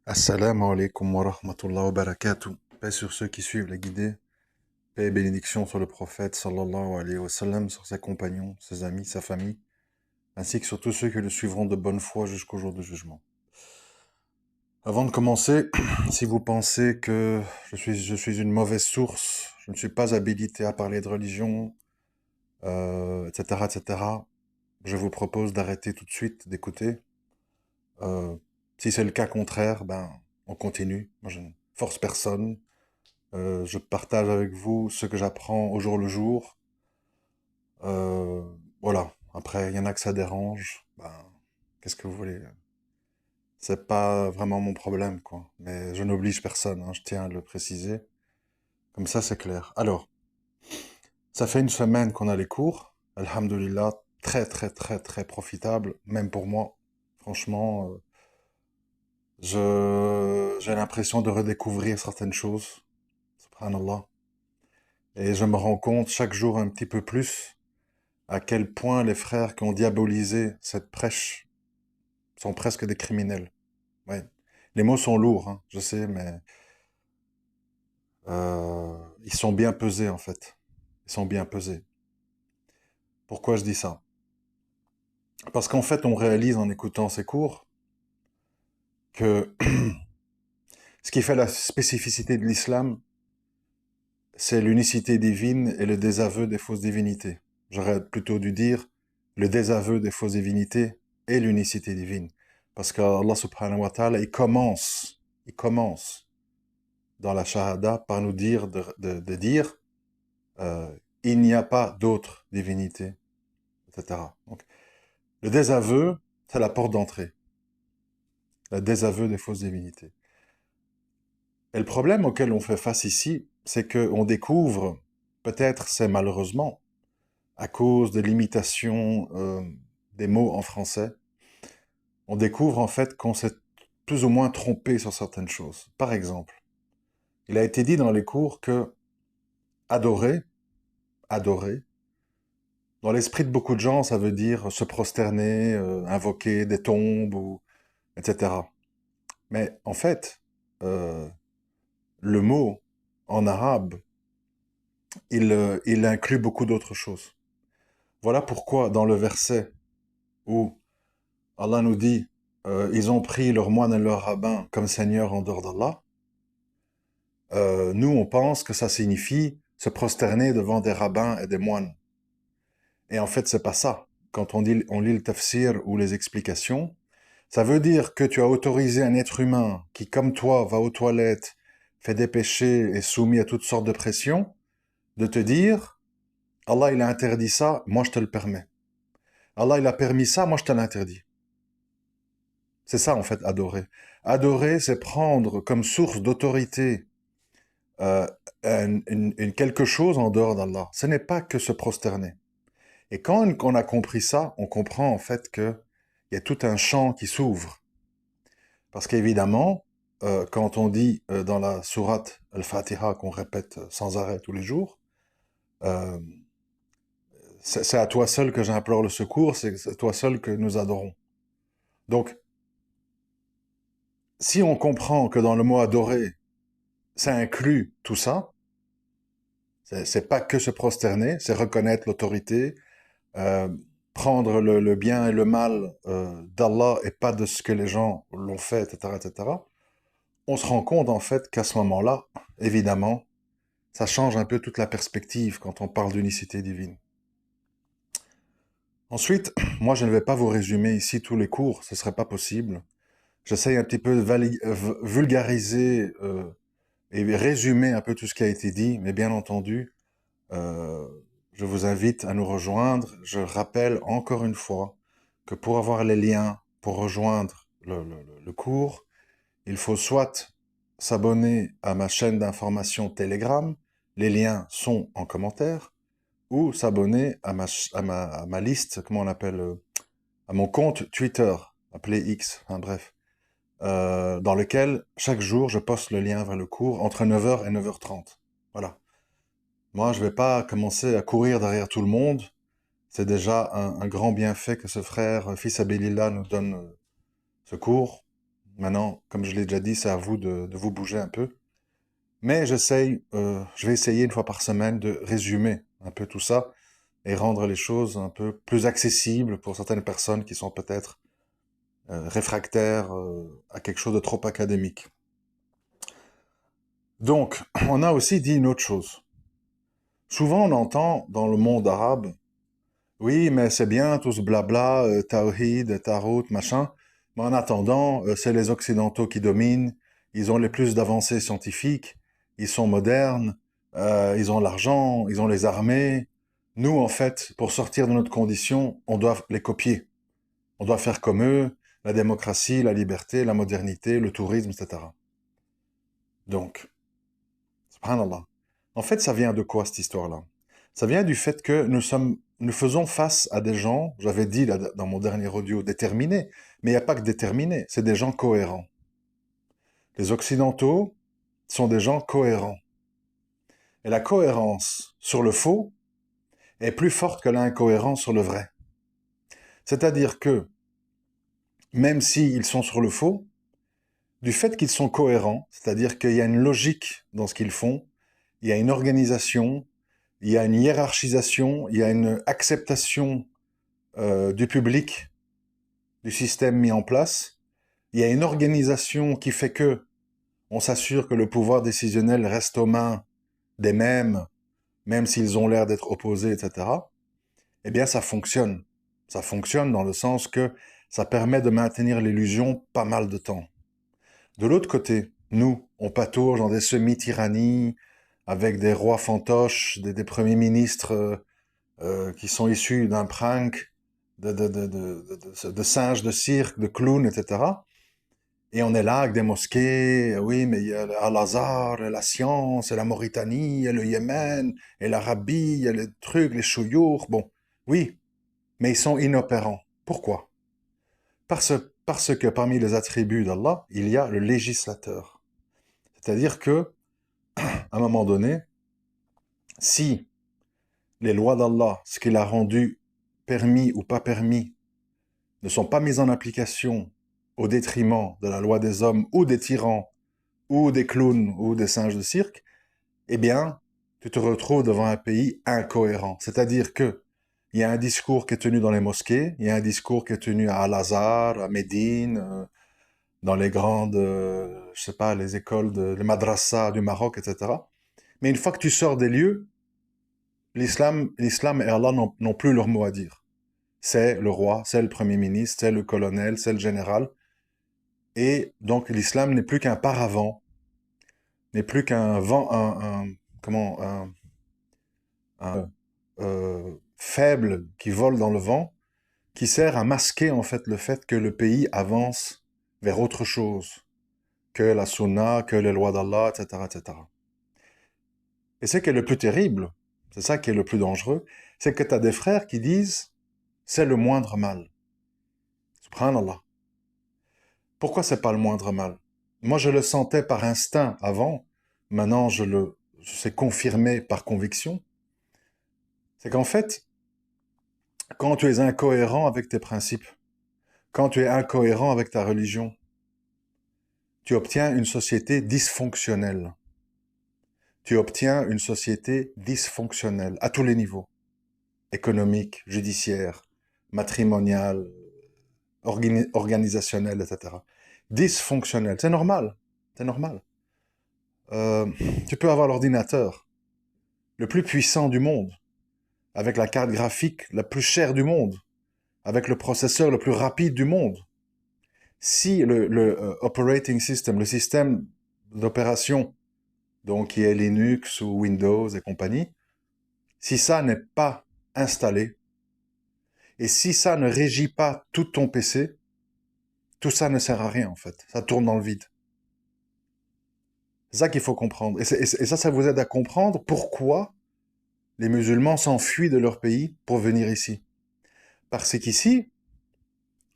Assalamu alaikum wa rahmatullahi wa barakatuh. Paix sur ceux qui suivent la guidée. Paix et bénédiction sur le prophète sallallahu alayhi wa sallam, sur ses compagnons, ses amis, sa famille, ainsi que sur tous ceux qui le suivront de bonne foi jusqu'au jour du jugement. Avant de commencer, si vous pensez que je suis une mauvaise source, je ne suis pas habilité à parler de religion, etc., etc., je vous propose d'arrêter tout de suite d'écouter. Si c'est le cas contraire, ben, on continue. Moi, je ne force personne. Je partage avec vous ce que j'apprends au jour le jour. Euh, voilà. Après, il y en a que ça dérange. Ben, qu'est-ce que vous voulez? C'est pas vraiment mon problème, quoi. Mais je n'oblige personne, hein, je tiens à le préciser. Comme ça, c'est clair. Alors, ça fait une semaine qu'on a les cours. Alhamdulillah, très, très, très, très profitable, même pour moi. Franchement, j'ai l'impression de redécouvrir certaines choses. Subhanallah. Et je me rends compte chaque jour un petit peu plus à quel point les frères qui ont diabolisé cette prêche sont presque des criminels. Ouais. Les mots sont lourds, hein, je sais, mais ils sont bien pesés en fait. Ils sont bien pesés. Pourquoi je dis ça? Parce qu'en fait, on réalise en écoutant ces cours que ce qui fait la spécificité de l'islam, c'est l'unicité divine et le désaveu des fausses divinités. J'aurais plutôt dû dire le désaveu des fausses divinités et l'unicité divine. Parce qu'Allah subhanahu wa ta'ala, il commence dans la shahada par nous dire de dire euh, il n'y a pas d'autre divinité, etc. Donc, le désaveu, c'est la porte d'entrée. Le désaveu des fausses divinités. Et le problème auquel on fait face ici, c'est qu'on découvre, peut-être c'est malheureusement, à cause de l'imitation des mots en français, on découvre en fait qu'on s'est plus ou moins trompé sur certaines choses. Par exemple, il a été dit dans les cours que adorer, adorer, dans l'esprit de beaucoup de gens, ça veut dire se prosterner, invoquer des tombes, ou, etc. Mais en fait, euh, le mot en arabe, il inclut beaucoup d'autres choses. Voilà pourquoi dans le verset où Allah nous dit ils ont pris leurs moines et leurs rabbins comme seigneurs en dehors d'Allah, nous on pense que ça signifie se prosterner devant des rabbins et des moines. Et en fait, c'est pas ça. Quand on lit le tafsir ou les explications, ça veut dire que tu as autorisé un être humain qui, comme toi, va aux toilettes, fait des péchés et soumis à toutes sortes de pressions, de te dire, Allah il a interdit ça, moi je te le permets. Allah il a permis ça, moi je te l'interdis. C'est ça en fait adorer. Adorer, c'est prendre comme source d'autorité euh, quelque chose en dehors d'Allah. Ce n'est pas que se prosterner. Et quand on a compris ça, on comprend en fait que il y a tout un champ qui s'ouvre. Parce qu'évidemment, quand on dit dans la sourate Al-Fatiha qu'on répète sans arrêt tous les jours, euh, c'est à toi seul que j'implore le secours, c'est à toi seul que nous adorons. Donc, si on comprend que dans le mot adorer, ça inclut tout ça, c'est pas que se prosterner, c'est reconnaître l'autorité, euh, prendre le bien et le mal d'Allah et pas de ce que les gens l'ont fait, etc., etc., on se rend compte en fait qu'à ce moment-là, évidemment, ça change un peu toute la perspective quand on parle d'unicité divine. Ensuite, moi je ne vais pas vous résumer ici tous les cours, ce serait pas possible. J'essaye un petit peu de vulgariser et résumer un peu tout ce qui a été dit, mais bien entendu, euh, je vous invite à nous rejoindre. Je rappelle encore une fois que pour avoir les liens, pour rejoindre le cours, il faut soit s'abonner à ma chaîne d'information Telegram, les liens sont en commentaire, ou s'abonner à ma liste, comment on appelle, à mon compte Twitter, appelé X, enfin bref, dans lequel chaque jour je poste le lien vers le cours entre 9h et 9h30. Voilà. Moi, je vais pas commencer à courir derrière tout le monde. C'est déjà un grand bienfait que ce frère, fils Abilillah, nous donne ce cours. Maintenant, comme je l'ai déjà dit, c'est à vous de vous bouger un peu. Mais je vais essayer une fois par semaine de résumer un peu tout ça et rendre les choses un peu plus accessibles pour certaines personnes qui sont peut-être réfractaires à quelque chose de trop académique. Donc, on a aussi dit une autre chose. Souvent, on entend dans le monde arabe, oui, mais c'est bien tout ce blabla, tawhid, tarot, machin, mais en attendant, c'est les Occidentaux qui dominent, ils ont les plus d'avancées scientifiques, ils sont modernes, ils ont l'argent, ils ont les armées. Nous, en fait, pour sortir de notre condition, on doit les copier. On doit faire comme eux, la démocratie, la liberté, la modernité, le tourisme, etc. Donc, subhanallah. En fait, ça vient de quoi cette histoire-là? Ça vient du fait que nous faisons face à des gens, j'avais dit là, dans mon dernier audio, déterminés, mais il n'y a pas que déterminés, c'est des gens cohérents. Les Occidentaux sont des gens cohérents. Et la cohérence sur le faux est plus forte que l'incohérence sur le vrai. C'est-à-dire que, même s'ils sont sur le faux, du fait qu'ils sont cohérents, c'est-à-dire qu'il y a une logique dans ce qu'ils font, il y a une organisation, il y a une hiérarchisation, il y a une acceptation du public, du système mis en place. Il y a une organisation qui fait que on s'assure que le pouvoir décisionnel reste aux mains des mêmes, même s'ils ont l'air d'être opposés, etc. Eh bien, ça fonctionne. Ça fonctionne dans le sens que ça permet de maintenir l'illusion pas mal de temps. De l'autre côté, nous, on patauge dans des semi-tyrannies, avec des rois fantoches, des premiers ministres qui sont issus d'un prank, de singes de cirque, de clowns, etc. Et on est là avec des mosquées, oui, mais il y a Al-Azhar, et la science, et la Mauritanie, et le Yémen, et l'Arabie, et les trucs, les chouyours, bon, oui, mais ils sont inopérants. Pourquoi? Parce, parce que parmi les attributs d'Allah, il y a le législateur. C'est-à-dire que, à un moment donné, si les lois d'Allah, ce qu'il a rendu permis ou pas permis, ne sont pas mises en application au détriment de la loi des hommes ou des tyrans ou des clowns ou des singes de cirque, eh bien, tu te retrouves devant un pays incohérent. C'est-à-dire que il y a un discours qui est tenu dans les mosquées, il y a un discours qui est tenu à Al-Azhar, à Médine, dans les grandes, je sais pas, les écoles, les madrassas du Maroc, etc. Mais une fois que tu sors des lieux, l'islam et Allah n'ont plus leur mot à dire. C'est le roi, c'est le premier ministre, c'est le colonel, c'est le général. Et donc l'islam n'est plus qu'un paravent, n'est plus qu'un vent, comment, faible qui vole dans le vent, qui sert à masquer en fait le fait que le pays avance vers autre chose que la sunna, que les lois d'Allah, etc., etc. Et ce qui est le plus terrible, c'est ça qui est le plus dangereux, c'est que tu as des frères qui disent c'est le moindre mal. Subhanallah. Pourquoi c'est pas le moindre mal? Moi, je le sentais par instinct avant. Maintenant, je sais confirmer par conviction. C'est qu'en fait, quand tu es incohérent avec tes principes, quand tu es incohérent avec ta religion, tu obtiens une société dysfonctionnelle. Tu obtiens une société dysfonctionnelle à tous les niveaux. Économique, judiciaire, matrimonial, organisationnel, etc. Dysfonctionnel. C'est normal. C'est normal. Euh, Tu peux avoir l'ordinateur le plus puissant du monde, avec la carte graphique la plus chère du monde, avec le processeur le plus rapide du monde. Si le operating system, le système d'opération, donc qui est Linux ou Windows et compagnie, si ça n'est pas installé, et si ça ne régit pas tout ton PC, tout ça ne sert à rien en fait. Ça tourne dans le vide. C'est ça qu'il faut comprendre. Et ça vous aide à comprendre pourquoi les musulmans s'enfuient de leur pays pour venir ici. Parce qu'ici,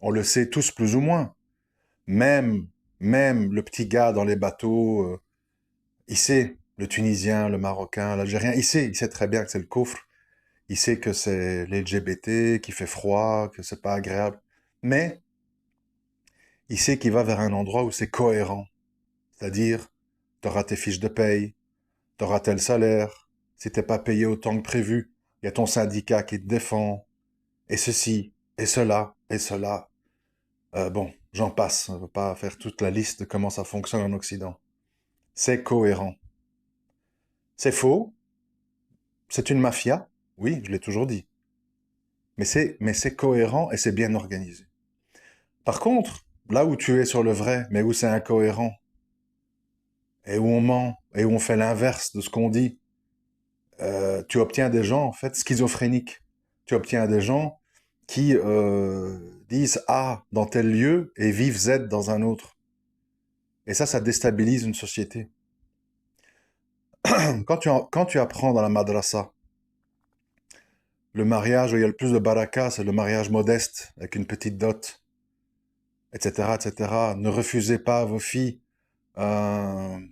on le sait tous plus ou moins, même, même le petit gars dans les bateaux, il sait, le Tunisien, le Marocain, l'Algérien, il sait très bien que c'est le coffre, il sait que c'est l'LGBT, qu'il fait froid, que c'est pas agréable. Mais il sait qu'il va vers un endroit où c'est cohérent. C'est-à-dire, tu auras tes fiches de paye, tu auras tel salaire, si t'es pas payé autant que prévu, il y a ton syndicat qui te défend, et ceci, et cela, et cela. Bon, j'en passe, on ne va pas faire toute la liste de comment ça fonctionne en Occident. C'est cohérent. C'est faux, c'est une mafia, oui, je l'ai toujours dit. Mais c'est cohérent et c'est bien organisé. Par contre, là où tu es sur le vrai, mais où c'est incohérent, et où on ment, et où on fait l'inverse de ce qu'on dit, tu obtiens des gens, en fait, schizophréniques. Tu obtiens des gens qui disent A dans tel lieu et vivent Z dans un autre. Et ça déstabilise une société. Quand tu apprends dans la madrasa, le mariage où il y a le plus de baraka, c'est le mariage modeste, avec une petite dot, etc., etc. Ne refusez pas à vos filles un,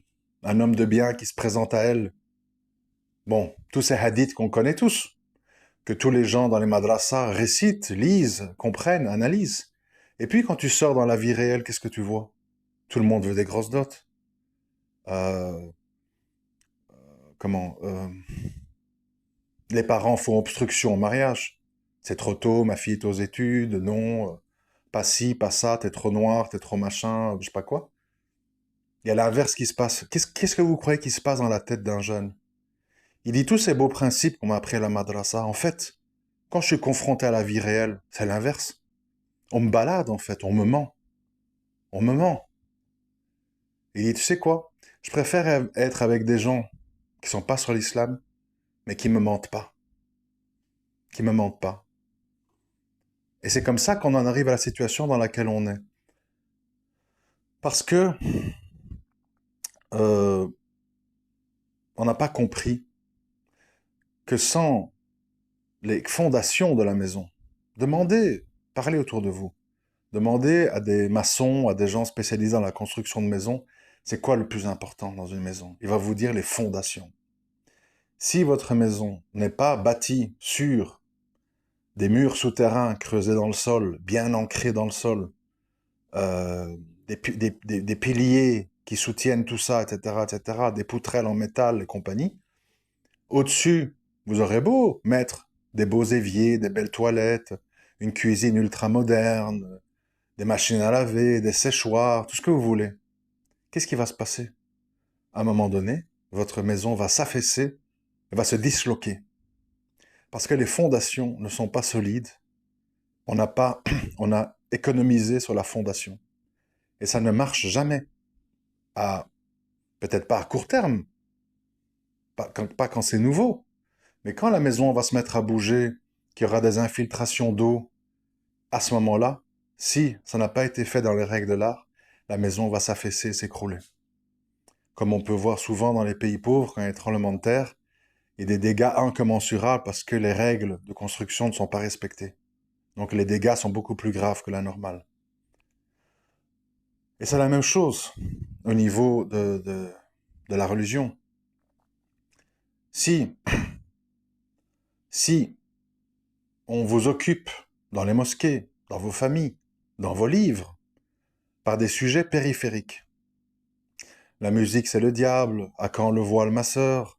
un homme de bien qui se présente à elles. Bon, tous ces hadiths qu'on connaît tous, que tous les gens dans les madrasas récitent, lisent, comprennent, analysent. Et puis quand tu sors dans la vie réelle, qu'est-ce que tu vois? Tout le monde veut des grosses dots. Euh, comment Les parents font obstruction au mariage. C'est trop tôt, ma fille est aux études, non, pas ci, pas ça, t'es trop noir, t'es trop machin, je sais pas quoi. Il y a l'inverse qui se passe. Qu'est-ce que vous croyez qui se passe dans la tête d'un jeune? Il dit tous ces beaux principes qu'on m'a appris à la madrasa. En fait, quand je suis confronté à la vie réelle, c'est l'inverse. On me balade, en fait, on me ment. On me ment. Il dit, tu sais quoi? Je préfère être avec des gens qui sont pas sur l'islam, mais qui me mentent pas. Qui me mentent pas. Et c'est comme ça qu'on en arrive à la situation dans laquelle on est. Parce que euh, on n'a pas compris que sans les fondations de la maison, demandez, parlez autour de vous, demandez à des maçons, à des gens spécialisés dans la construction de maisons, c'est quoi le plus important dans une maison? Il va vous dire les fondations. Si votre maison n'est pas bâtie sur des murs souterrains creusés dans le sol, bien ancrés dans le sol, euh, des piliers qui soutiennent tout ça, etc., etc., des poutrelles en métal et compagnie, au-dessus, vous aurez beau mettre des beaux éviers, des belles toilettes, une cuisine ultra moderne, des machines à laver, des séchoirs, tout ce que vous voulez. Qu'est-ce qui va se passer? À un moment donné, votre maison va s'affaisser et va se disloquer. Parce que les fondations ne sont pas solides. On n'a pas, on a économisé sur la fondation. Et ça ne marche jamais. Peut-être pas à court terme, pas quand c'est nouveau. Mais quand la maison va se mettre à bouger, qu'il y aura des infiltrations d'eau, à ce moment-là, si ça n'a pas été fait dans les règles de l'art, la maison va s'affaisser et s'écrouler. Comme on peut voir souvent dans les pays pauvres, quand il y a des tremblements de terre, il y a des dégâts incommensurables parce que les règles de construction ne sont pas respectées. Donc les dégâts sont beaucoup plus graves que la normale. Et c'est la même chose au niveau de la religion. Si, si on vous occupe dans les mosquées, dans vos familles, dans vos livres, par des sujets périphériques, la musique c'est le diable, à quand le voile ma sœur,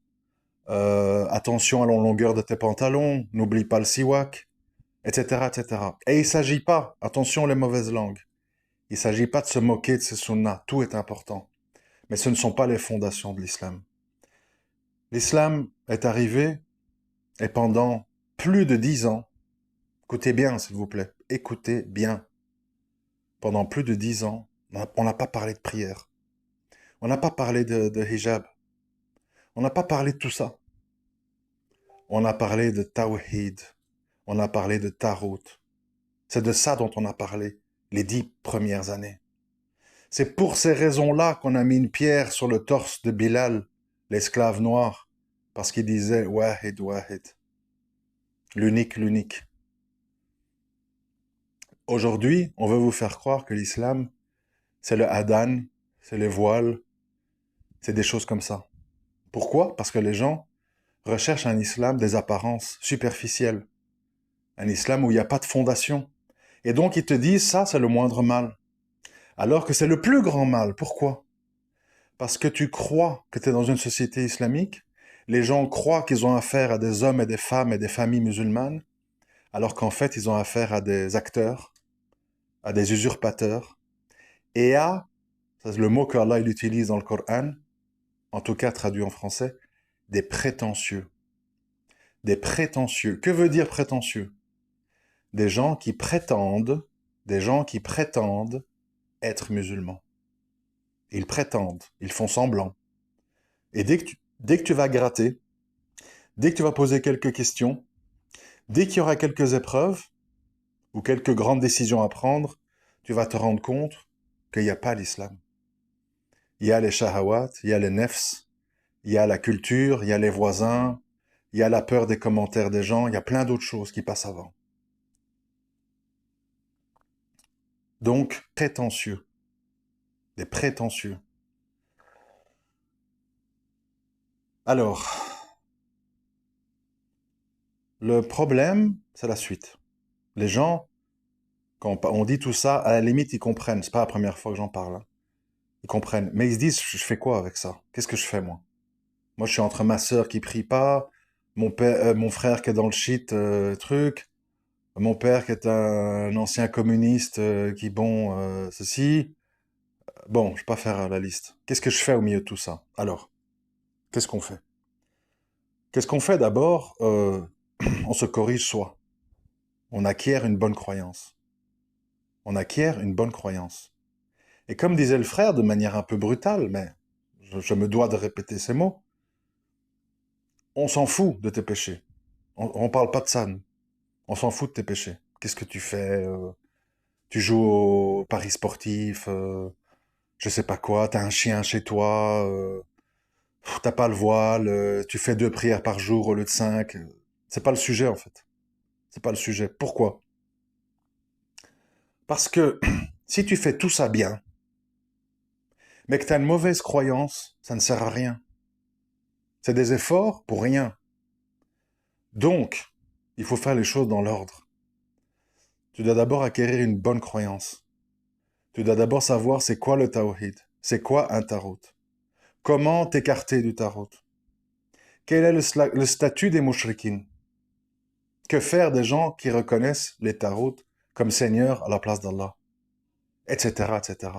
attention à la longueur de tes pantalons, n'oublie pas le siwak, etc., etc. Et il ne s'agit pas, attention les mauvaises langues, il ne s'agit pas de se moquer de ces sunnas, tout est important. Mais ce ne sont pas les fondations de l'islam. L'islam est arrivé et pendant plus de 10 ans, écoutez bien s'il vous plaît, écoutez bien, pendant plus de 10 ans, on n'a pas parlé de prière, on n'a pas parlé de hijab, on n'a pas parlé de tout ça. On a parlé de tawhid, on a parlé de tarot. C'est de ça dont on a parlé les 10 premières années. C'est pour ces raisons-là qu'on a mis une pierre sur le torse de Bilal, l'esclave noir, parce qu'il disait Wahid, Wahid, l'unique, l'unique. Aujourd'hui, on veut vous faire croire que l'islam, c'est le hadan, c'est les voiles, c'est des choses comme ça. Pourquoi? Parce que les gens recherchent un islam des apparences superficielles, un islam où il n'y a pas de fondation. Et donc ils te disent ça, c'est le moindre mal. Alors que c'est le plus grand mal. Pourquoi? Parce que tu crois que tu es dans une société islamique, les gens croient qu'ils ont affaire à des hommes et des femmes et des familles musulmanes, alors qu'en fait, ils ont affaire à des acteurs, à des usurpateurs, et à, ça, c'est le mot que Allah il utilise dans le Coran, en tout cas traduit en français, des prétentieux. Des prétentieux. Que veut dire prétentieux? Des gens qui prétendent, des gens qui prétendent être musulmans. Ils prétendent, ils font semblant. Et dès que tu vas gratter, dès que tu vas poser quelques questions, dès qu'il y aura quelques épreuves ou quelques grandes décisions à prendre, tu vas te rendre compte qu'il n'y a pas l'islam. Il y a les shahawat, il y a les nefs, il y a la culture, il y a les voisins, il y a la peur des commentaires des gens, il y a plein d'autres choses qui passent avant. Donc, prétentieux. Des prétentieux. Alors, le problème, c'est la suite. Les gens, quand on dit tout ça, à la limite, ils comprennent. C'est pas la première fois que j'en parle, hein. Ils comprennent. Mais ils se disent, je fais quoi avec ça? Qu'est-ce que je fais, moi? Moi, je suis entre ma sœur qui prie pas, mon père, mon frère qui est dans le shit, truc, mon père qui est un ancien communiste, qui, bon, ceci. Bon, je vais pas faire la liste. Qu'est-ce que je fais au milieu de tout ça? Alors, qu'est-ce qu'on fait? Qu'est-ce qu'on fait d'abord? On se corrige soi. On acquiert une bonne croyance. On acquiert une bonne croyance. Et comme disait le frère de manière un peu brutale, mais je me dois de répéter ces mots, on s'en fout de tes péchés. On parle pas de ça, nous. On s'en fout de tes péchés. Qu'est-ce que tu fais? Tu joues au paris sportif, je sais pas quoi, t'as un chien chez toi, t'as pas le voile, tu fais 2 prières par jour au lieu de 5. C'est pas le sujet, en fait. C'est pas le sujet. Pourquoi? Parce que si tu fais tout ça bien, mais que t'as une mauvaise croyance, ça ne sert à rien. C'est des efforts pour rien. Donc, il faut faire les choses dans l'ordre. Tu dois d'abord acquérir une bonne croyance. Tu dois d'abord savoir c'est quoi le tawhid, c'est quoi un tarot. Comment t'écarter du tarot? Quel est le statut des mouchriquines? Que faire des gens qui reconnaissent les tarots comme seigneur à la place d'Allah? Etc., etc.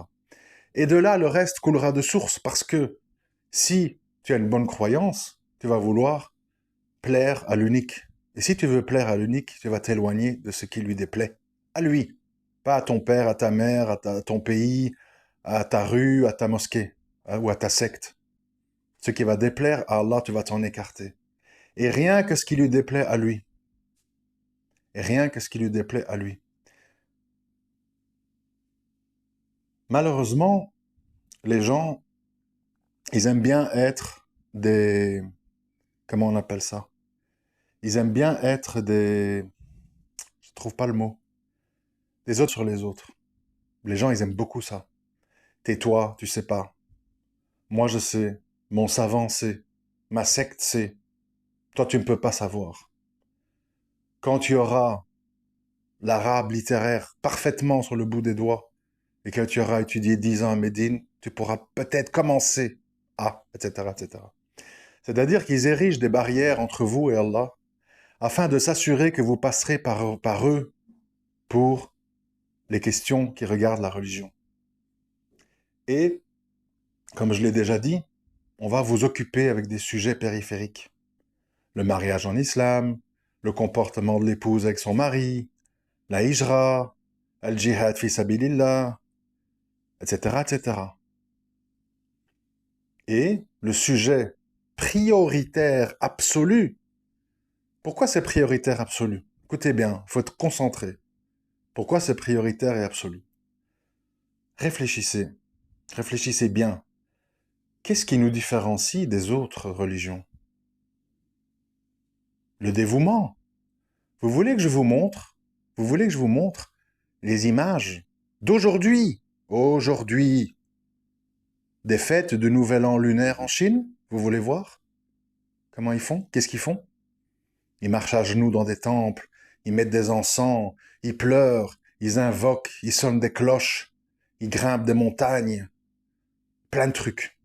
Et de là, le reste coulera de source parce que si tu as une bonne croyance, tu vas vouloir plaire à l'unique. Et si tu veux plaire à l'unique, tu vas t'éloigner de ce qui lui déplaît. À lui. Pas à ton père, à ta mère, à ton pays, à ta rue, à ta mosquée, ou à ta secte. Ce qui va déplaire à Allah, tu vas t'en écarter. Et rien que ce qui lui déplaît à lui. Et rien que ce qui lui déplaît à lui. Malheureusement, les gens, ils aiment bien être des... Comment on appelle ça? Ils aiment bien être des... Je trouve pas le mot. Des autres sur les autres. Les gens, ils aiment beaucoup ça. Tais-toi, tu sais pas. Moi, je sais. Mon savant sait. Ma secte sait. Toi, tu ne peux pas savoir. Quand tu auras l'arabe littéraire parfaitement sur le bout des doigts et que tu auras étudié 10 ans à Médine, tu pourras peut-être commencer à, etc., etc. C'est-à-dire qu'ils érigent des barrières entre vous et Allah afin de s'assurer que vous passerez par eux pour les questions qui regardent la religion. Et, comme je l'ai déjà dit, on va vous occuper avec des sujets périphériques. Le mariage en islam, le comportement de l'épouse avec son mari, la hijra, al-jihad fi sabilillah, etc., etc. Et le sujet prioritaire absolu, pourquoi c'est prioritaire absolu? Écoutez bien, il faut être concentré. Pourquoi c'est prioritaire et absolu? Réfléchissez, réfléchissez bien. Qu'est-ce qui nous différencie des autres religions? Le dévouement. Vous voulez que je vous montre? Vous voulez que je vous montre les images d'aujourd'hui? Aujourd'hui. Des fêtes de Nouvel An lunaire en Chine? Vous voulez voir? Comment ils font? Qu'est-ce qu'ils font? Ils marchent à genoux dans des temples, ils mettent des encens, ils pleurent, ils invoquent, ils sonnent des cloches, Ils grimpent des montagnes, plein de trucs,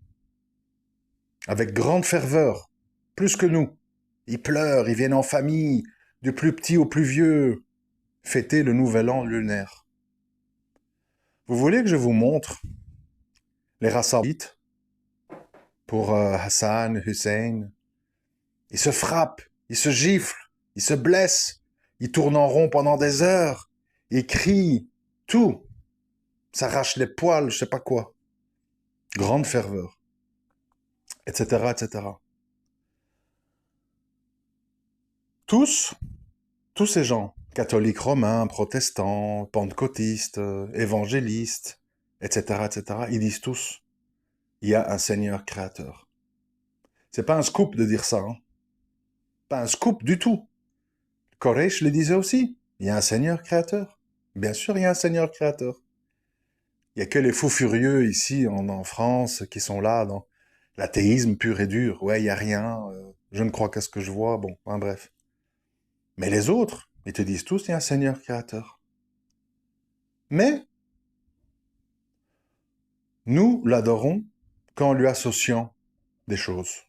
avec grande ferveur, plus que nous. Ils pleurent, ils viennent en famille, du plus petit au plus vieux, fêter le nouvel an lunaire. Vous voulez que je vous montre les rassaudites pour Hassan, Hussein? Ils se frappent, ils se giflent, ils se blessent, ils tournent en rond pendant des heures, ils crient, tout, s'arrachent les poils, je sais pas quoi. Grande ferveur, etc., etc. Tous, tous ces gens, catholiques romains, protestants, pentecôtistes, évangélistes, etc., etc., ils disent tous, il y a un Seigneur créateur. C'est pas un scoop de dire ça, hein. Pas un scoop du tout. Koresh le disait aussi, il y a un Seigneur créateur. Bien sûr, il y a un Seigneur créateur. Il n'y a que les fous furieux ici en France qui sont là dans l'athéisme pur et dur. Ouais, il n'y a rien, je ne crois qu'à ce que je vois, bon, hein, bref. Mais les autres, ils te disent tous, il y a un Seigneur créateur. Mais nous l'adorons qu'en lui associant des choses.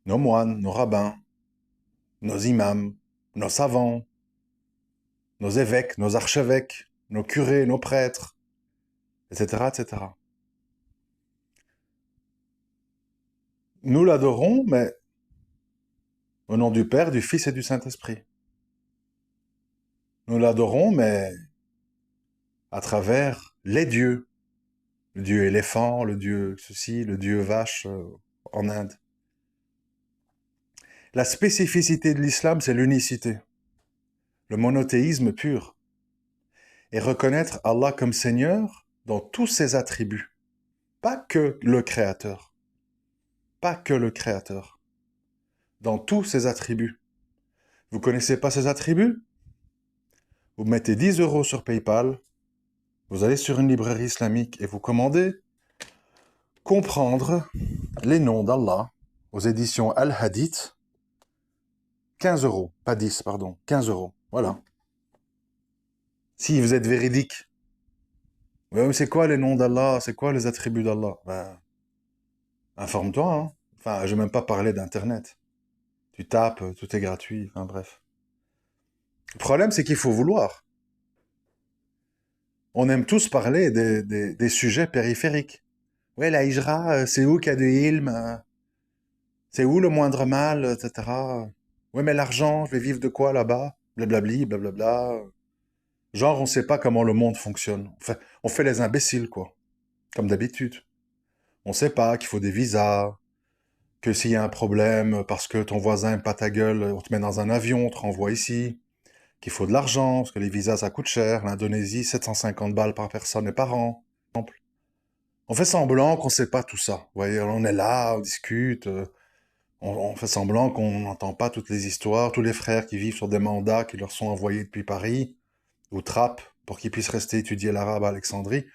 Nos moines, nos rabbins, nos imams, nos savants, nos évêques, nos archevêques, nos curés, nos prêtres, etc., etc. Nous l'adorons, mais au nom du Père, du Fils et du Saint-Esprit. Nous l'adorons, mais à travers les dieux. Le dieu éléphant, le dieu ceci, le dieu vache en Inde. La spécificité de l'islam, c'est l'unicité, le monothéisme pur. Et reconnaître Allah comme Seigneur dans tous ses attributs. Pas que le Créateur. Pas que le Créateur. Dans tous ses attributs. Vous connaissez pas ses attributs? Vous mettez 10 € sur PayPal, vous allez sur une librairie islamique et vous commandez Comprendre les noms d'Allah aux éditions Al-Hadith, 15 €, pas 10, pardon, 15 €, voilà. Si vous êtes véridique, ouais, mais c'est quoi les noms d'Allah, c'est quoi les attributs d'Allah? Ben, informe-toi, hein. Enfin, je vais même pas parler d'Internet. Tu tapes, tout est gratuit, enfin bref. Le problème, c'est qu'il faut vouloir. On aime tous parler des sujets périphériques. Ouais, la hijra, c'est où qu'il y a du ilm? C'est où le moindre mal, etc. Ouais, mais l'argent, je vais vivre de quoi là-bas? Blablabli, blablabla. Genre, on sait pas comment le monde fonctionne. On fait les imbéciles, quoi. Comme d'habitude. On sait pas qu'il faut des visas, que s'il y a un problème parce que ton voisin aime pas ta gueule, on te met dans un avion, on te renvoie ici. Qu'il faut de l'argent, parce que les visas, ça coûte cher. L'Indonésie, 750 balles par personne et par an. On fait semblant qu'on sait pas tout ça. Vous voyez, on est là, on discute, on fait semblant qu'on n'entend pas toutes les histoires, tous les frères qui vivent sur des mandats qui leur sont envoyés depuis Paris, ou Trappes, pour qu'ils puissent rester étudier l'arabe à Alexandrie.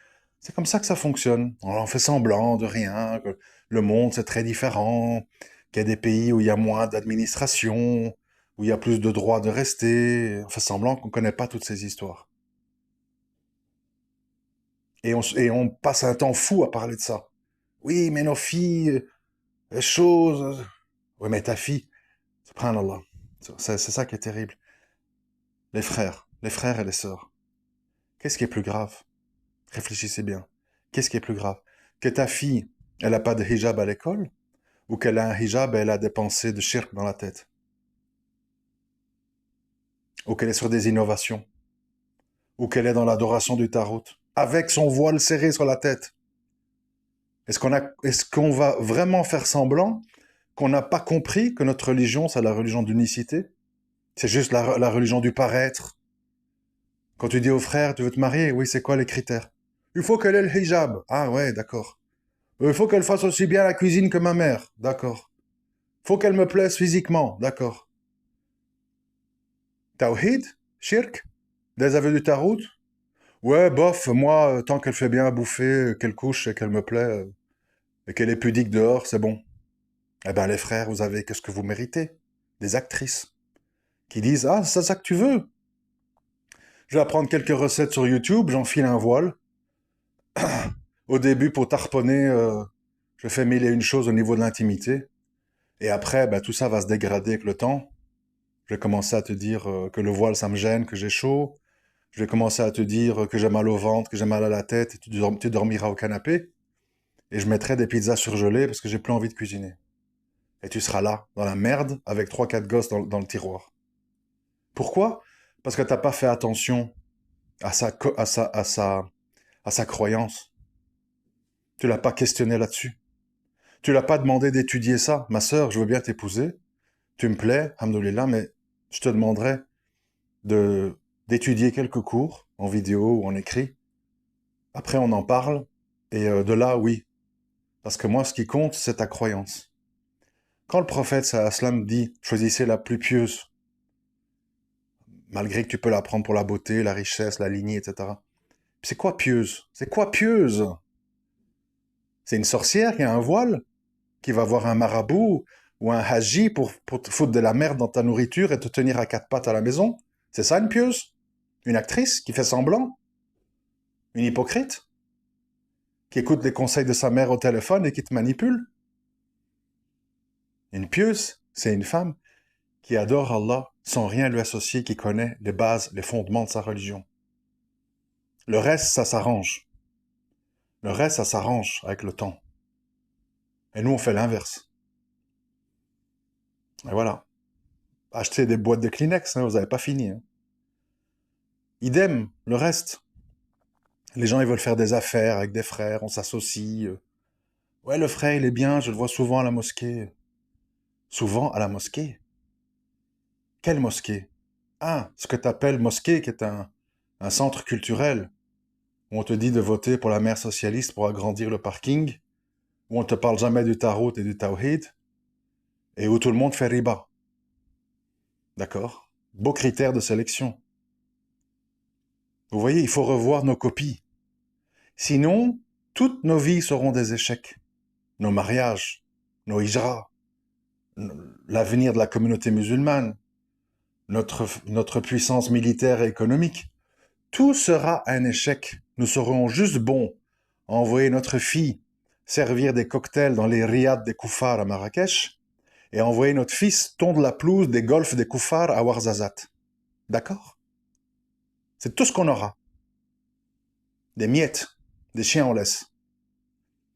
C'est comme ça que ça fonctionne. On fait semblant de rien, que le monde c'est très différent, qu'il y a des pays où il y a moins d'administration, où il y a plus de droits de rester. On fait semblant qu'on ne connaît pas toutes ces histoires. Et on passe un temps fou à parler de ça. Oui, mais nos filles, les choses. Oui, mais ta fille, subhanallah. C'est ça qui est terrible. Les frères et les sœurs. Qu'est-ce qui est plus grave? Réfléchissez bien. Qu'est-ce qui est plus grave? Que ta fille, elle n'a pas de hijab à l'école? Ou qu'elle a un hijab et elle a des pensées de shirk dans la tête? Ou qu'elle est sur des innovations? Ou qu'elle est dans l'adoration du tarot? Avec son voile serré sur la tête? Est-ce qu'on va vraiment faire semblant qu'on n'a pas compris que notre religion, c'est la religion d'unicité? C'est juste la religion du paraître. Quand tu dis au frère, tu veux te marier, oui, c'est quoi les critères? Il faut qu'elle ait le hijab. Ah ouais, d'accord. Il faut qu'elle fasse aussi bien la cuisine que ma mère. D'accord. Faut qu'elle me plaise physiquement. D'accord. Tawhid? Shirk? Des aveux du tarot? Ouais, bof, moi, tant qu'elle fait bien à bouffer, qu'elle couche et qu'elle me plaît, et qu'elle est pudique dehors, c'est bon. Eh ben, les frères, vous avez qu'est-ce que vous méritez? Des actrices qui disent, c'est ça que tu veux? Je vais apprendre quelques recettes sur YouTube, j'enfile un voile, Au début, pour tarponner, je fais mille et une choses au niveau de l'intimité. Et après, bah, tout ça va se dégrader avec le temps. Je vais commencer à te dire que le voile, ça me gêne, que j'ai chaud. Je vais commencer à te dire que j'ai mal au ventre, que j'ai mal à la tête, et tu dormiras au canapé. Et je mettrai des pizzas surgelées parce que j'ai plus envie de cuisiner. Et tu seras là, dans la merde, avec trois, quatre gosses dans le tiroir. Pourquoi? Parce que t'as pas fait attention à sa croyance. Tu l'as pas questionné là-dessus. Tu l'as pas demandé d'étudier ça. Ma sœur, je veux bien t'épouser. Tu me plais, alhamdoulilah, mais je te demanderai de d'étudier quelques cours, en vidéo ou en écrit. Après, on en parle. Et de là, oui. Parce que moi, ce qui compte, c'est ta croyance. Quand le prophète, sallam, dit, choisissez la plus pieuse, malgré que tu peux la prendre pour la beauté, la richesse, la lignée, etc. C'est quoi pieuse? C'est quoi pieuse? C'est une sorcière qui a un voile, qui va voir un marabout ou un haji pour te foutre de la merde dans ta nourriture et te tenir à quatre pattes à la maison? C'est ça une pieuse? Une actrice qui fait semblant? Une hypocrite? Qui écoute les conseils de sa mère au téléphone et qui te manipule? Une pieuse, c'est une femme qui adore Allah sans rien lui associer, qui connaît les bases, les fondements de sa religion. Le reste, ça s'arrange. Le reste, ça s'arrange avec le temps. Et nous, on fait l'inverse. Et voilà. Achetez des boîtes de Kleenex, hein, vous n'avez pas fini. Hein. Idem, le reste. Les gens, ils veulent faire des affaires avec des frères, on s'associe. Ouais, le frère, il est bien, je le vois souvent à la mosquée. Souvent à la mosquée? Quelle mosquée? Ah, ce que tu appelles mosquée, qui est un centre culturel, où on te dit de voter pour la mère socialiste pour agrandir le parking, où on te parle jamais du tarot et du tawhid, et où tout le monde fait riba. D'accord? Beau critère de sélection. Vous voyez, il faut revoir nos copies. Sinon, toutes nos vies seront des échecs. Nos mariages, nos hijras, l'avenir de la communauté musulmane, notre puissance militaire et économique. Tout sera un échec. Nous serons juste bons à envoyer notre fille servir des cocktails dans les riads des koufars à Marrakech et envoyer notre fils tondre la pelouse des golfs des koufars à Ouarzazate. D'accord? C'est tout ce qu'on aura. Des miettes, des chiens en laisse.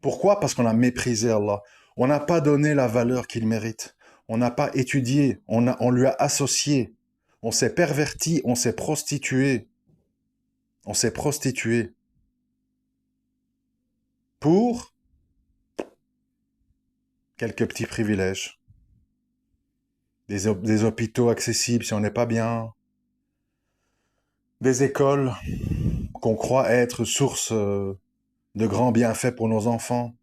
Pourquoi? Parce qu'on a méprisé Allah. On n'a pas donné la valeur qu'il mérite. On n'a pas étudié. On lui a associé. On s'est perverti. On s'est prostitué. On s'est prostitué. Pour quelques petits privilèges. Des hôpitaux accessibles si on n'est pas bien. Des écoles qu'on croit être source de grands bienfaits pour nos enfants.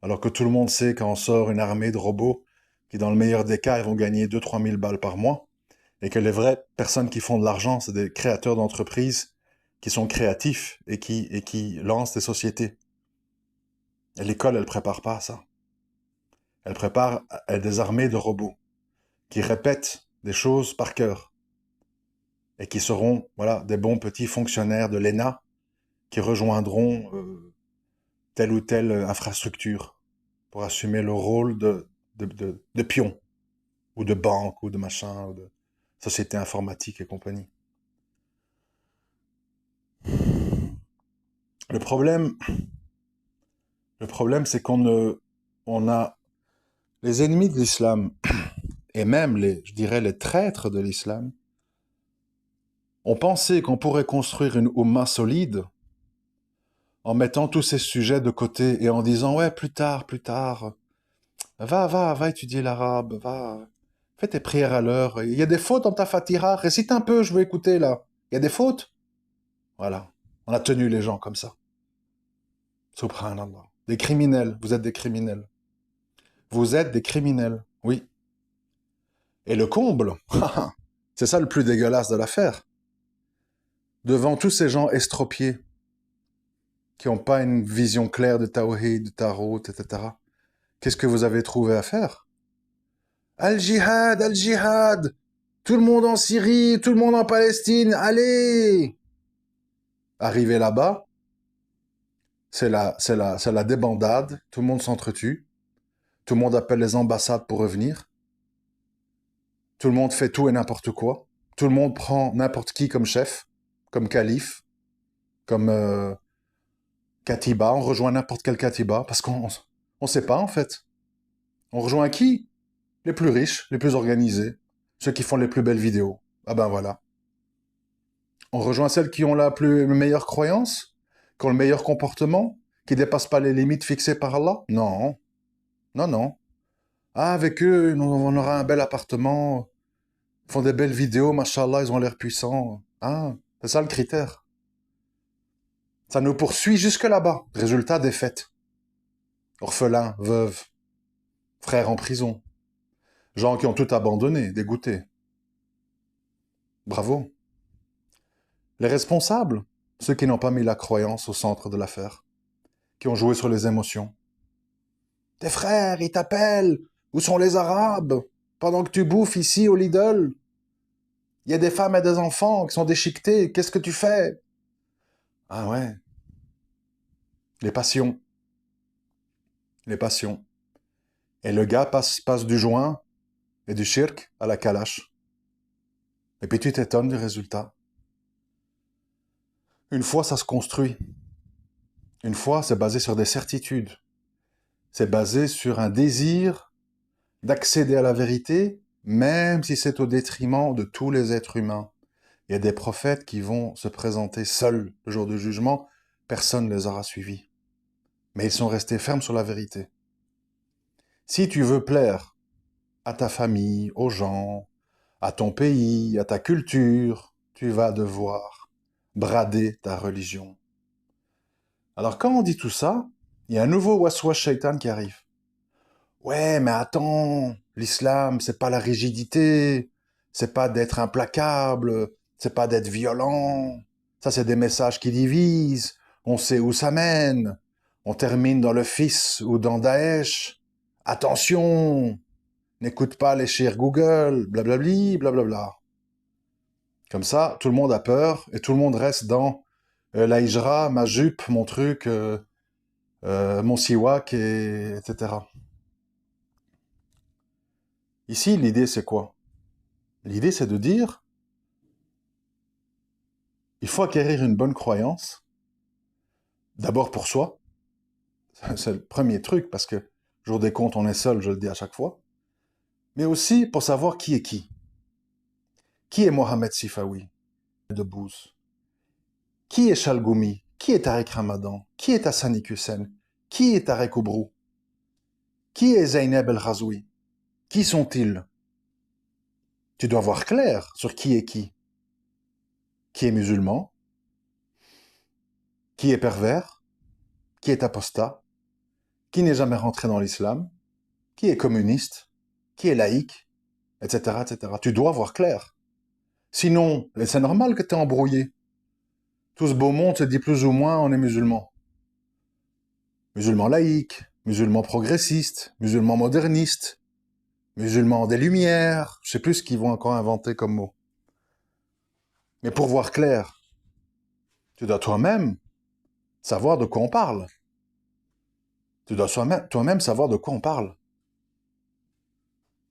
Alors que tout le monde sait quand on sort une armée de robots qui, dans le meilleur des cas, ils vont gagner 2-3 000 balles par mois. Et que les vraies personnes qui font de l'argent, c'est des créateurs d'entreprises qui sont créatifs et qui lancent des sociétés. Et l'école, elle prépare pas à ça. Elle prépare à des armées de robots qui répètent des choses par cœur et qui seront, voilà, des bons petits fonctionnaires de l'ENA qui rejoindront telle ou telle infrastructure pour assumer le rôle de pion ou de banque ou de machin ou de société informatique et compagnie. Le problème, c'est on a les ennemis de l'islam et même je dirais les traîtres de l'islam ont pensé qu'on pourrait construire une oumma solide en mettant tous ces sujets de côté et en disant ouais plus tard, va étudier l'arabe, va fais tes prières à l'heure. Il y a des fautes dans ta fatira, récite un peu, je veux écouter là. Il y a des fautes. Voilà, on a tenu les gens comme ça. Subhanallah. Des criminels, vous êtes des criminels. Vous êtes des criminels, oui. Et le comble, c'est ça le plus dégueulasse de l'affaire. Devant tous ces gens estropiés, qui n'ont pas une vision claire de Tawhid, de Tarot, etc., qu'est-ce que vous avez trouvé à faire? Al-Jihad, Al-Jihad! Tout le monde en Syrie, tout le monde en Palestine, allez! Arrivé là-bas, c'est la débandade, tout le monde s'entretue, tout le monde appelle les ambassades pour revenir, tout le monde fait tout et n'importe quoi, tout le monde prend n'importe qui comme chef, comme calife, comme katiba, on rejoint n'importe quel katiba, parce qu'on sait pas en fait. On rejoint qui? Les plus riches, les plus organisés, ceux qui font les plus belles vidéos. Ah ben voilà. On rejoint celles qui ont la meilleure croyance, qui ont le meilleur comportement, qui dépassent pas les limites fixées par Allah. Non, non, non. Ah, avec eux, on aura un bel appartement, ils font des belles vidéos, machallah, ils ont l'air puissants. Ah, c'est ça le critère. Ça nous poursuit jusque là-bas. Résultat, défaite. Orphelins, veuves, frères en prison. Gens qui ont tout abandonné, dégoûtés. Bravo. Les responsables, ceux qui n'ont pas mis la croyance au centre de l'affaire, qui ont joué sur les émotions. Tes frères, ils t'appellent. Où sont les Arabes? Pendant que tu bouffes ici au Lidl, il y a des femmes et des enfants qui sont déchiquetés. Qu'est-ce que tu fais? Ah ouais, les passions. Les passions. Et le gars passe du joint et du shirk à la kalash. Et puis tu t'étonnes du résultat. Une fois, ça se construit. Une fois, c'est basé sur des certitudes. C'est basé sur un désir d'accéder à la vérité, même si c'est au détriment de tous les êtres humains. Il y a des prophètes qui vont se présenter seuls le jour du jugement, personne ne les aura suivis. Mais ils sont restés fermes sur la vérité. Si tu veux plaire à ta famille, aux gens, à ton pays, à ta culture, tu vas devoir brader ta religion. Alors quand on dit tout ça, il y a un nouveau waswas shaitan qui arrive. Ouais, mais attends, l'islam, c'est pas la rigidité, c'est pas d'être implacable, c'est pas d'être violent. Ça, c'est des messages qui divisent. On sait où ça mène. On termine dans le fils ou dans Daesh. Attention, n'écoute pas les chers Google, blablabli, blablabla. Comme ça, tout le monde a peur et tout le monde reste dans la hijra, ma jupe, mon truc, mon siwak, etc. Ici, l'idée, c'est quoi? L'idée, c'est de dire, il faut acquérir une bonne croyance, d'abord pour soi, c'est le premier truc, parce que jour des comptes, on est seul, je le dis à chaque fois, mais aussi pour savoir qui est qui. Qui est Mohamed Sifawi de Bouze? Qui est Chalgoumi? Qui est Tariq Ramadan? Qui est Hassani Hussein? Qui est Tarek Oubrou? Qui est Zainab El Razoui? Qui sont-ils? Tu dois voir clair sur qui est qui. Qui est musulman? Qui est pervers? Qui est apostat? Qui n'est jamais rentré dans l'islam? Qui est communiste? Qui est laïque? Etc., etc. Tu dois voir clair. Sinon, c'est normal que tu es embrouillé. Tout ce beau monde se dit plus ou moins on est musulman. Musulman laïque, musulman progressiste, musulman moderniste, musulman des Lumières, je sais plus ce qu'ils vont encore inventer comme mot. Mais pour voir clair, tu dois toi-même savoir de quoi on parle. Tu dois toi-même savoir de quoi on parle.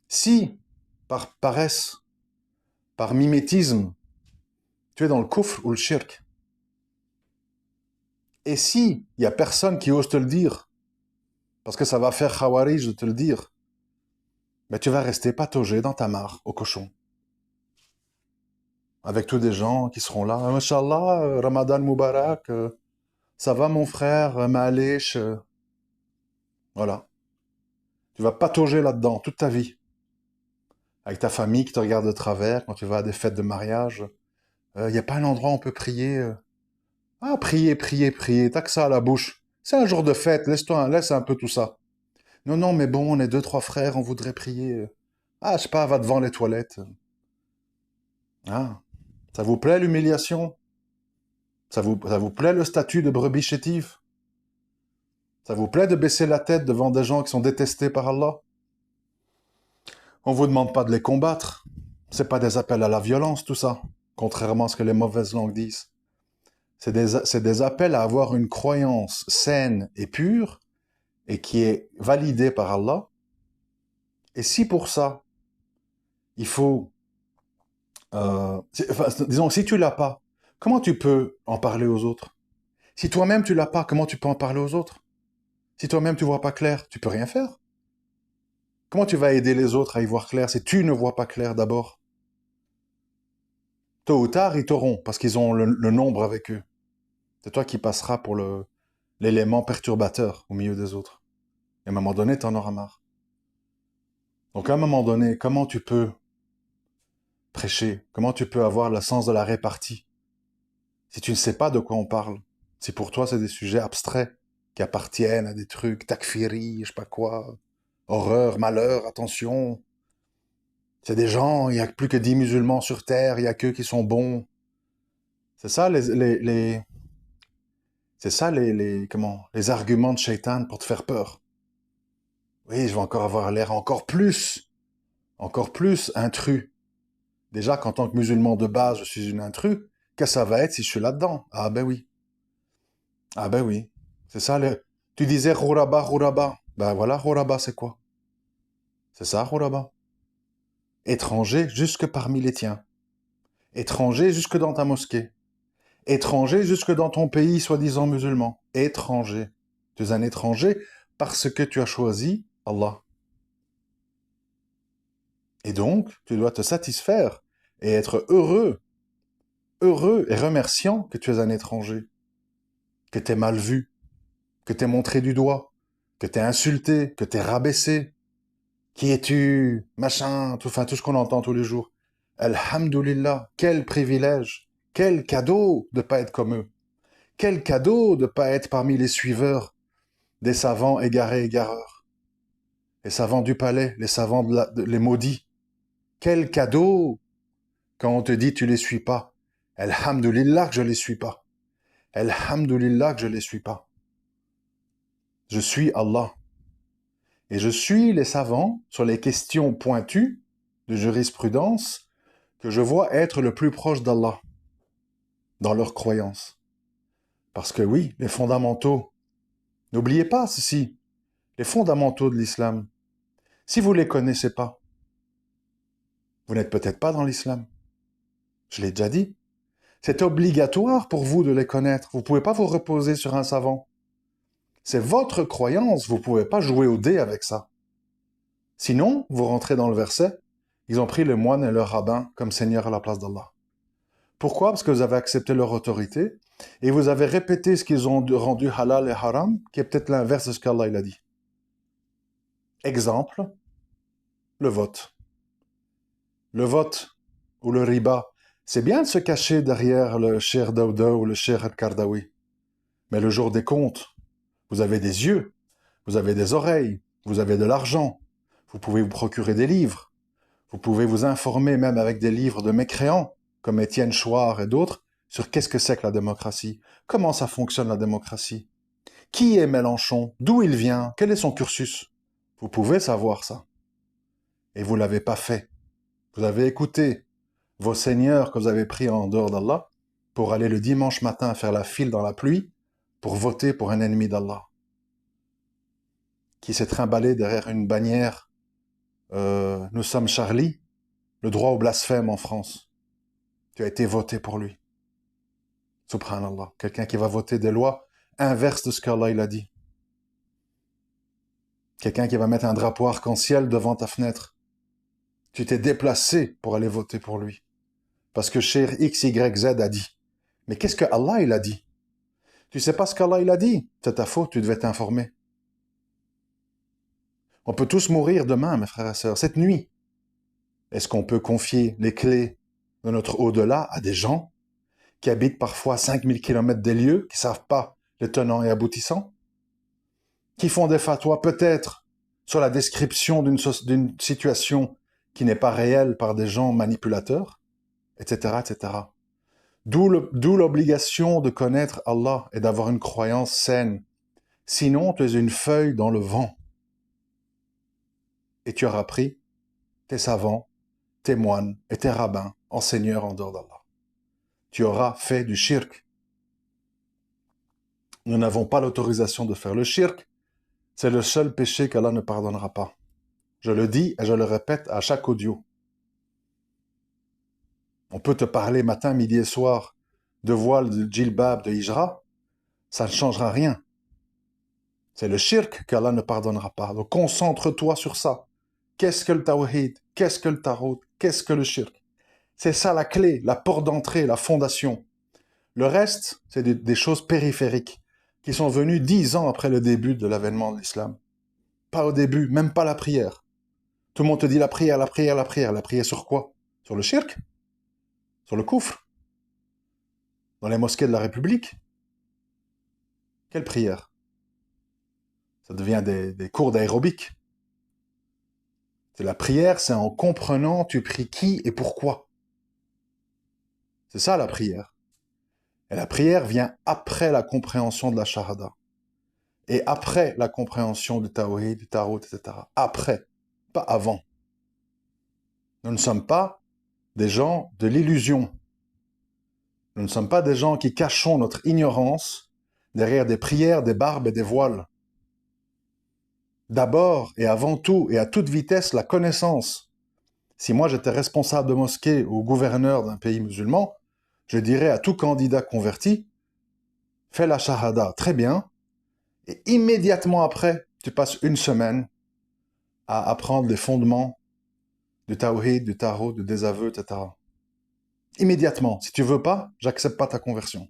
Si, par paresse, par mimétisme, tu es dans le kufr ou le shirk, et si il y a personne qui ose te le dire, parce que ça va faire khawarij de te le dire, ben tu vas rester pataugé dans ta mare au cochon. Avec tous des gens qui seront là. Mashallah, Ramadan Mubarak, ça va mon frère, Ma'alesh. Voilà. Tu vas patauger là-dedans toute ta vie. Avec ta famille qui te regarde de travers quand tu vas à des fêtes de mariage. Il n'y a pas un endroit où on peut prier. Ah, prier, prier, prier. T'as que ça à la bouche. C'est un jour de fête. Laisse un peu tout ça. Non, non, mais bon, on est deux, trois frères, on voudrait prier. Ah, je sais pas, va devant les toilettes. Ah, ça vous plaît l'humiliation? Ça vous plaît le statut de brebis chétive? Ça vous plaît de baisser la tête devant des gens qui sont détestés par Allah? On vous demande pas de les combattre. C'est pas des appels à la violence, tout ça. Contrairement à ce que les mauvaises langues disent. C'est des appels à avoir une croyance saine et pure et qui est validée par Allah. Et si pour ça, il faut... disons, si tu l'as pas, comment tu peux en parler aux autres? Si toi-même tu l'as pas, comment tu peux en parler aux autres? Si toi-même tu vois pas clair, tu peux rien faire. Comment tu vas aider les autres à y voir clair si tu ne vois pas clair d'abord? Tôt ou tard, ils t'auront, parce qu'ils ont le nombre avec eux. C'est toi qui passeras pour l'élément perturbateur au milieu des autres. Et à un moment donné, t'en auras marre. Donc à un moment donné, comment tu peux prêcher? Comment tu peux avoir le sens de la répartie si tu ne sais pas de quoi on parle? Si pour toi c'est des sujets abstraits qui appartiennent à des trucs, takfiri, je sais pas quoi, horreur, malheur, attention. C'est des gens, il n'y a plus que 10 musulmans sur Terre, il n'y a qu'eux qui sont bons. C'est ça c'est ça comment, les arguments de Shaitan pour te faire peur. Oui, je vais encore avoir l'air encore plus intrus. Déjà qu'en tant que musulman de base, je suis une intrus, qu'est-ce que ça va être si je suis là-dedans? Ah ben oui. Ah ben oui. C'est ça le... Tu disais Rouraba, Rouraba. Ben voilà, Rouraba, c'est quoi? C'est ça, Rouraba. Étranger jusque parmi les tiens. Étranger jusque dans ta mosquée. Étranger jusque dans ton pays soi-disant musulman. Étranger. Tu es un étranger parce que tu as choisi Allah. Et donc, tu dois te satisfaire et être heureux et remerciant que tu es un étranger, que tu es mal vu, que tu es montré du doigt, que tu es insulté, que tu es rabaissé. Qui es-tu? Machin, tout, enfin, tout ce qu'on entend tous les jours. Alhamdulillah, quel privilège, quel cadeau de pas être comme eux. Quel cadeau de pas être parmi les suiveurs des savants égarés égareurs. Les savants du palais, les savants les maudits. Quel cadeau quand on te dit tu les suis pas. Alhamdulillah que je les suis pas. Alhamdulillah que je les suis pas. Je suis Allah. Et je suis les savants sur les questions pointues de jurisprudence que je vois être le plus proche d'Allah dans leurs croyances. Parce que oui, les fondamentaux, n'oubliez pas ceci, les fondamentaux de l'islam, si vous ne les connaissez pas, vous n'êtes peut-être pas dans l'islam. Je l'ai déjà dit. C'est obligatoire pour vous de les connaître. Vous ne pouvez pas vous reposer sur un savant. C'est votre croyance, vous ne pouvez pas jouer au dé avec ça. Sinon, vous rentrez dans le verset, ils ont pris les moines et leurs rabbins comme seigneurs à la place d'Allah. Pourquoi? Parce que vous avez accepté leur autorité et vous avez répété ce qu'ils ont rendu halal et haram, qui est peut-être l'inverse de ce qu'Allah a dit. Exemple, le vote. Le vote ou le riba, c'est bien de se cacher derrière le Cheikh Daouda ou le Cheikh Al-Kardawi. Mais le jour des comptes, vous avez des yeux, vous avez des oreilles, vous avez de l'argent, vous pouvez vous procurer des livres, vous pouvez vous informer même avec des livres de mécréants, comme Étienne Chouard et d'autres, sur qu'est-ce que c'est que la démocratie, comment ça fonctionne la démocratie, qui est Mélenchon, d'où il vient, quel est son cursus. Vous pouvez savoir ça. Et vous ne l'avez pas fait. Vous avez écouté vos seigneurs que vous avez pris en dehors d'Allah pour aller le dimanche matin faire la file dans la pluie pour voter pour un ennemi d'Allah qui s'est trimballé derrière une bannière Nous sommes Charlie, le droit au blasphème en France. Tu as été voté pour lui. Subhanallah. Quelqu'un qui va voter des lois inverses de ce qu'Allah il a dit. Quelqu'un qui va mettre un drapeau arc-en-ciel devant ta fenêtre. Tu t'es déplacé pour aller voter pour lui. Parce que cher XYZ a dit. Mais qu'est-ce que Allah il a dit? Tu sais pas ce qu'Allah il a dit? C'est ta faute, tu devais t'informer. On peut tous mourir demain, mes frères et sœurs, cette nuit. Est-ce qu'on peut confier les clés de notre au-delà à des gens qui habitent parfois 5000 km des lieux, qui ne savent pas les tenants et aboutissants, qui font des fatwas peut-être sur la description d'une situation qui n'est pas réelle par des gens manipulateurs, etc., etc. D'où l'obligation de connaître Allah et d'avoir une croyance saine. Sinon, tu es une feuille dans le vent. Et tu auras pris tes savants, tes moines et tes rabbins, enseigneurs en dehors d'Allah. Tu auras fait du shirk. Nous n'avons pas l'autorisation de faire le shirk. C'est le seul péché qu'Allah ne pardonnera pas. Je le dis et je le répète à chaque audio. On peut te parler matin, midi et soir de voile, de djilbab, de hijra. Ça ne changera rien. C'est le shirk qu'Allah ne pardonnera pas. Donc concentre-toi sur ça. Qu'est-ce que le tawhid? Qu'est-ce que le tarot? Qu'est-ce que le shirk? C'est ça la clé, la porte d'entrée, la fondation. Le reste, c'est des choses périphériques qui sont venues 10 ans après le début de l'avènement de l'islam. Pas au début, même pas la prière. Tout le monde te dit la prière, la prière, la prière. La prière sur quoi? Sur le shirk? Sur le koufr? Dans les mosquées de la République? Quelle prière? Ça devient des cours d'aérobic. C'est la prière, c'est en comprenant tu pries qui et pourquoi. C'est ça la prière. Et la prière vient après la compréhension de la shahada. Et après la compréhension du tawhid, du tarot, etc. Après, pas avant. Nous ne sommes pas des gens de l'illusion. Nous ne sommes pas des gens qui cachons notre ignorance derrière des prières, des barbes et des voiles. D'abord et avant tout et à toute vitesse, la connaissance. Si moi j'étais responsable de mosquée ou gouverneur d'un pays musulman, je dirais à tout candidat converti, fais la shahada, très bien, et immédiatement après, tu passes une semaine à apprendre les fondements du tawhid, du tarot, du désaveu, etc. Immédiatement. Si tu veux pas, j'accepte pas ta conversion.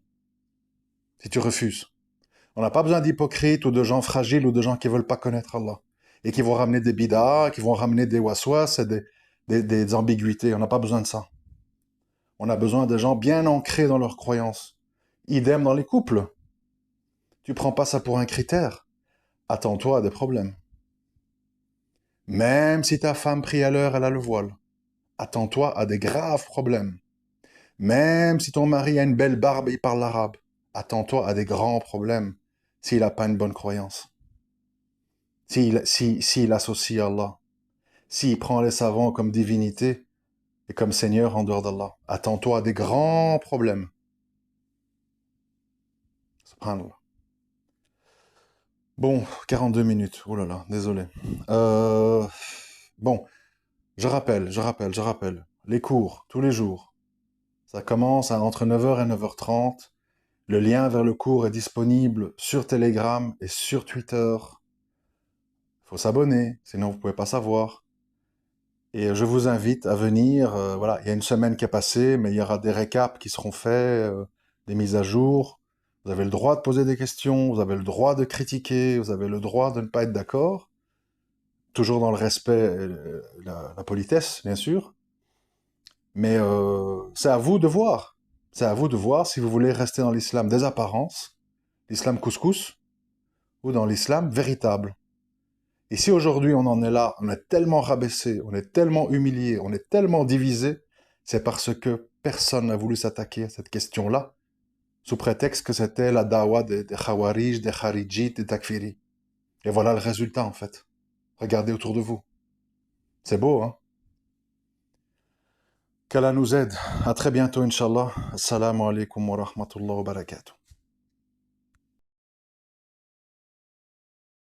Si tu refuses. On n'a pas besoin d'hypocrites ou de gens fragiles ou de gens qui veulent pas connaître Allah. Et qui vont ramener des bidas, qui vont ramener des waswas et des ambiguïtés. On n'a pas besoin de ça. On a besoin de gens bien ancrés dans leurs croyances. Idem dans les couples. Tu prends pas ça pour un critère. Attends-toi à des problèmes. Même si ta femme prie à l'heure, elle a le voile. Attends-toi à des graves problèmes. Même si ton mari a une belle barbe et il parle l'arabe. Attends-toi à des grands problèmes s'il n'a pas une bonne croyance. S'il associe Allah. S'il prend les savants comme divinité et comme Seigneur en dehors d'Allah. Attends-toi à des grands problèmes. Subhanallah. Bon, 42 minutes. Oh là là, désolé. Bon, je rappelle. Les cours, tous les jours. Ça commence entre 9h et 9h30. Le lien vers le cours est disponible sur Telegram et sur Twitter. Il faut s'abonner, sinon vous ne pouvez pas savoir. Et je vous invite à venir. Voilà, il y a une semaine qui est passée, mais il y aura des récaps qui seront faits, des mises à jour. Vous avez le droit de poser des questions, vous avez le droit de critiquer, vous avez le droit de ne pas être d'accord. Toujours dans le respect et la politesse, bien sûr. Mais c'est à vous de voir. C'est à vous de voir si vous voulez rester dans l'islam des apparences, l'islam couscous, ou dans l'islam véritable. Et si aujourd'hui on en est là, on est tellement rabaissé, on est tellement humilié, on est tellement divisé, c'est parce que personne n'a voulu s'attaquer à cette question-là, sous prétexte que c'était la dawa des Khawarij, des Kharijit, des Takfiri. Et voilà le résultat en fait. Regardez autour de vous. C'est beau, hein? Qu'Allah nous aide. À très bientôt, Inch'Allah. Assalamu alaikum wa rahmatullahi wa barakatuh.